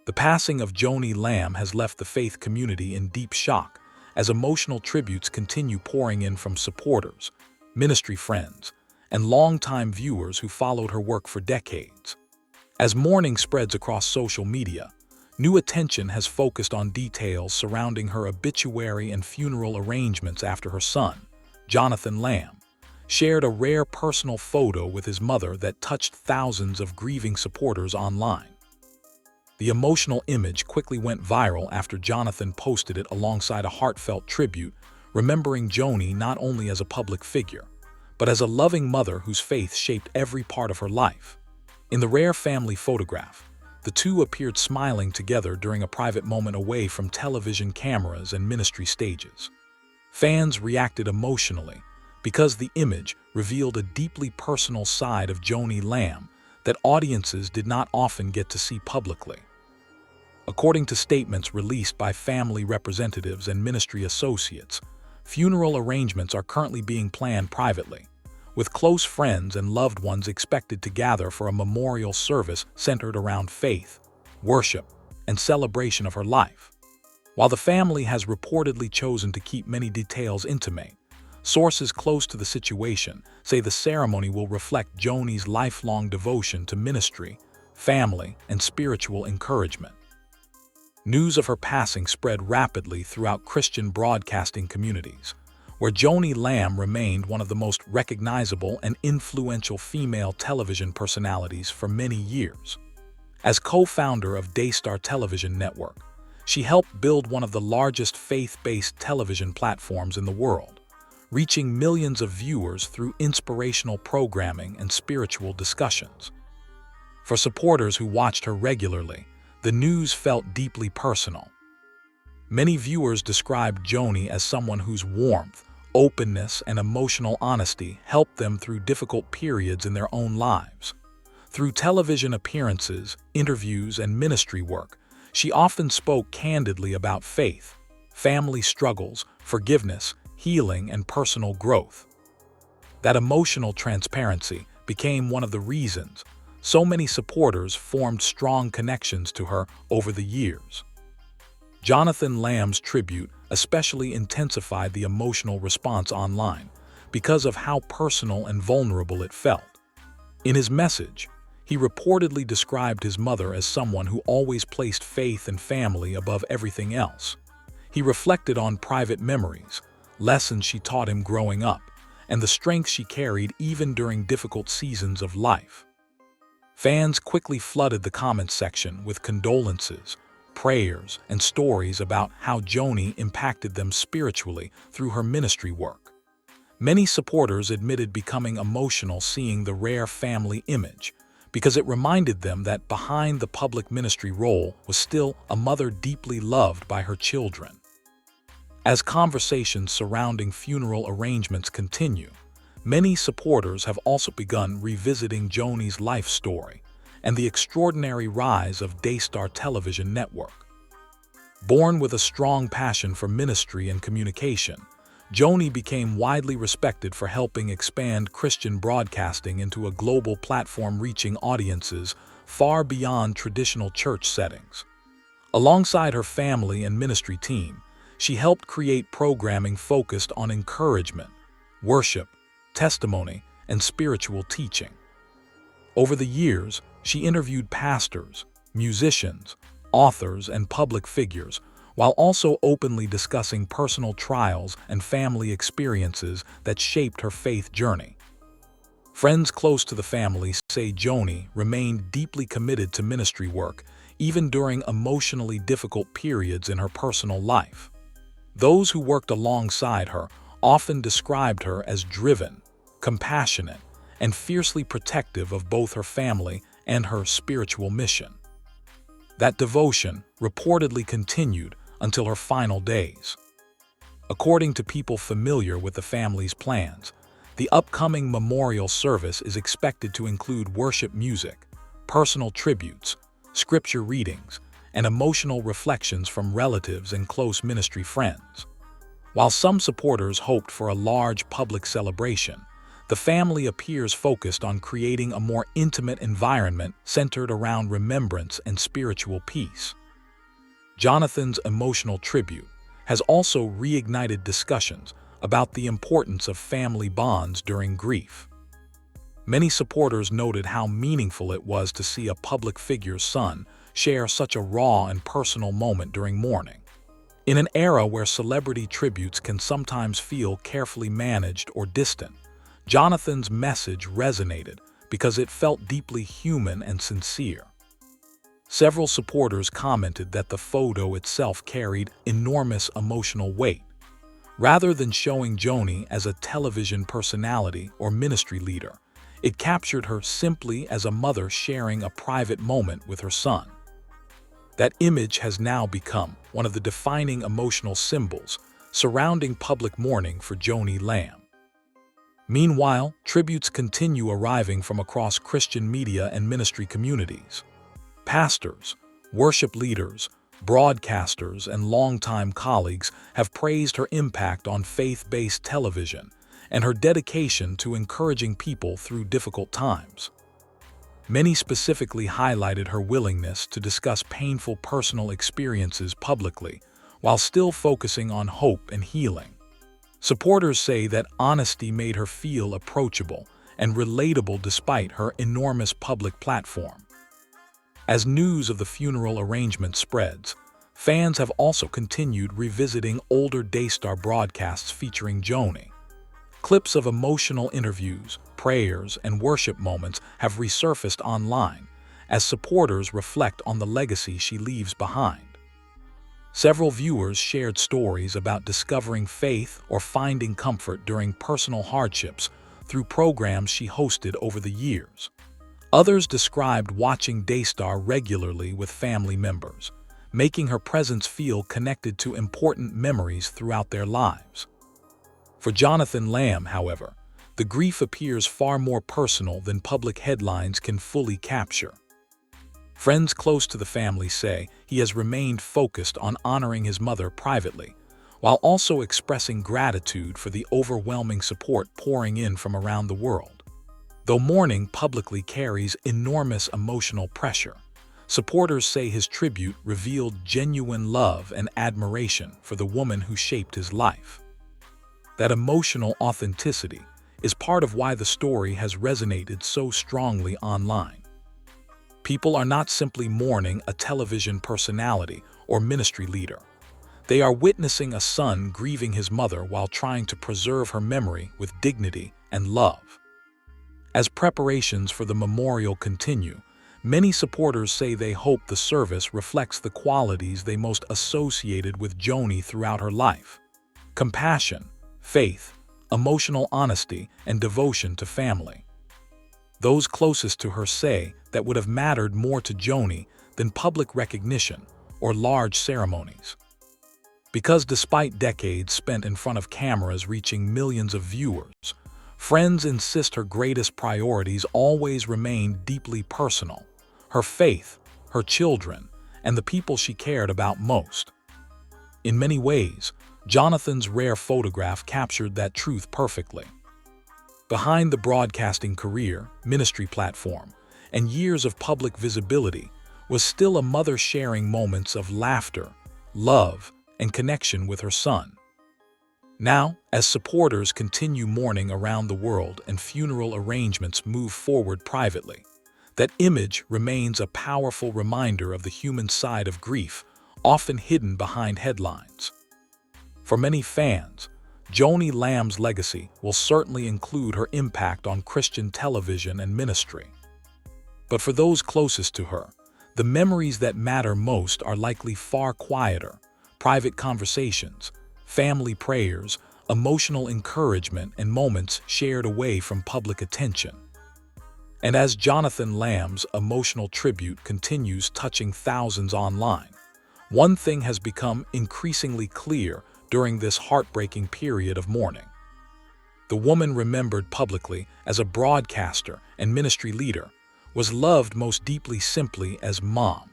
The passing of Joni Lamb has left the faith community in deep shock as emotional tributes continue pouring in from supporters, ministry friends, and longtime viewers who followed her work for decades. As mourning spreads across social media, new attention has focused on details surrounding her obituary and funeral arrangements after her son, Jonathan Lamb, shared a rare personal photo with his mother that touched thousands of grieving supporters online. The emotional image quickly went viral after Jonathan posted it alongside a heartfelt tribute, remembering Joni not only as a public figure, but as a loving mother whose faith shaped every part of her life. In the rare family photograph, the two appeared smiling together during a private moment away from television cameras and ministry stages. Fans reacted emotionally because the image revealed a deeply personal side of Joni Lamb that audiences did not often get to see publicly. According to statements released by family representatives and ministry associates, funeral arrangements are currently being planned privately, with close friends and loved ones expected to gather for a memorial service centered around faith, worship, and celebration of her life. While the family has reportedly chosen to keep many details intimate, sources close to the situation say the ceremony will reflect Joni's lifelong devotion to ministry, family, and spiritual encouragement. News of her passing spread rapidly throughout Christian broadcasting communities, where Joni Lamb remained one of the most recognizable and influential female television personalities for many years. As co-founder of Daystar Television Network, she helped build one of the largest faith-based television platforms in the world, reaching millions of viewers through inspirational programming and spiritual discussions. For supporters who watched her regularly, the news felt deeply personal. Many viewers described Joni as someone whose warmth, openness, and emotional honesty helped them through difficult periods in their own lives. Through television appearances, interviews, and ministry work, she often spoke candidly about faith, family struggles, forgiveness, healing, and personal growth. That emotional transparency became one of the reasons so many supporters formed strong connections to her over the years. Jonathan Lamb's tribute especially intensified the emotional response online because of how personal and vulnerable it felt. In his message, he reportedly described his mother as someone who always placed faith and family above everything else. He reflected on private memories, lessons she taught him growing up, and the strength she carried even during difficult seasons of life. Fans quickly flooded the comments section with condolences, prayers, and stories about how Joni impacted them spiritually through her ministry work. Many supporters admitted becoming emotional seeing the rare family image because it reminded them that behind the public ministry role was still a mother deeply loved by her children. As conversations surrounding funeral arrangements continue, many supporters have also begun revisiting Joni's life story and the extraordinary rise of Daystar Television Network. Born with a strong passion for ministry and communication, Joni became widely respected for helping expand Christian broadcasting into a global platform reaching audiences far beyond traditional church settings. Alongside her family and ministry team, she helped create programming focused on encouragement, worship, testimony, and spiritual teaching. Over the years, she interviewed pastors, musicians, authors, and public figures, while also openly discussing personal trials and family experiences that shaped her faith journey. Friends close to the family say Joni remained deeply committed to ministry work, even during emotionally difficult periods in her personal life. Those who worked alongside her often described her as driven, compassionate, and fiercely protective of both her family and her spiritual mission. That devotion reportedly continued until her final days. According to people familiar with the family's plans, the upcoming memorial service is expected to include worship music, personal tributes, scripture readings, and emotional reflections from relatives and close ministry friends. While some supporters hoped for a large public celebration, the family appears focused on creating a more intimate environment centered around remembrance and spiritual peace. Jonathan's emotional tribute has also reignited discussions about the importance of family bonds during grief. Many supporters noted how meaningful it was to see a public figure's son share such a raw and personal moment during mourning. In an era where celebrity tributes can sometimes feel carefully managed or distant, Jonathan's message resonated because it felt deeply human and sincere. Several supporters commented that the photo itself carried enormous emotional weight. Rather than showing Joanie as a television personality or ministry leader, it captured her simply as a mother sharing a private moment with her son. That image has now become one of the defining emotional symbols surrounding public mourning for Joni Lamb. Meanwhile, tributes continue arriving from across Christian media and ministry communities. Pastors, worship leaders, broadcasters, and longtime colleagues have praised her impact on faith-based television and her dedication to encouraging people through difficult times. Many specifically highlighted her willingness to discuss painful personal experiences publicly while still focusing on hope and healing. Supporters say that honesty made her feel approachable and relatable despite her enormous public platform. As news of the funeral arrangement spreads, fans have also continued revisiting older Daystar broadcasts featuring Joanie. Clips of emotional interviews, prayers, and worship moments have resurfaced online as supporters reflect on the legacy she leaves behind. Several viewers shared stories about discovering faith or finding comfort during personal hardships through programs she hosted over the years. Others described watching Daystar regularly with family members, making her presence feel connected to important memories throughout their lives. For Jonathan Lamb, however, the grief appears far more personal than public headlines can fully capture. Friends close to the family say he has remained focused on honoring his mother privately, while also expressing gratitude for the overwhelming support pouring in from around the world. Though mourning publicly carries enormous emotional pressure, supporters say his tribute revealed genuine love and admiration for the woman who shaped his life. That emotional authenticity is part of why the story has resonated so strongly online. People are not simply mourning a television personality or ministry leader. They are witnessing a son grieving his mother while trying to preserve her memory with dignity and love. As preparations for the memorial continue, many supporters say they hope the service reflects the qualities they most associated with Joanie throughout her life: compassion, faith, emotional honesty, and devotion to family. Those closest to her say that would have mattered more to Joanie than public recognition or large ceremonies. Because despite decades spent in front of cameras reaching millions of viewers, friends insist her greatest priorities always remained deeply personal: her faith, her children, and the people she cared about most. In many ways, Jonathan's rare photograph captured that truth perfectly. Behind the broadcasting career, ministry platform, and years of public visibility was still a mother sharing moments of laughter, love, and connection with her son. Now, as supporters continue mourning around the world and funeral arrangements move forward privately, that image remains a powerful reminder of the human side of grief, often hidden behind headlines. For many fans, Joni Lamb's legacy will certainly include her impact on Christian television and ministry. But for those closest to her, the memories that matter most are likely far quieter: private conversations, family prayers, emotional encouragement, and moments shared away from public attention. And as Jonathan Lamb's emotional tribute continues touching thousands online, one thing has become increasingly clear during this heartbreaking period of mourning. The woman remembered publicly as a broadcaster and ministry leader was loved most deeply simply as Mom.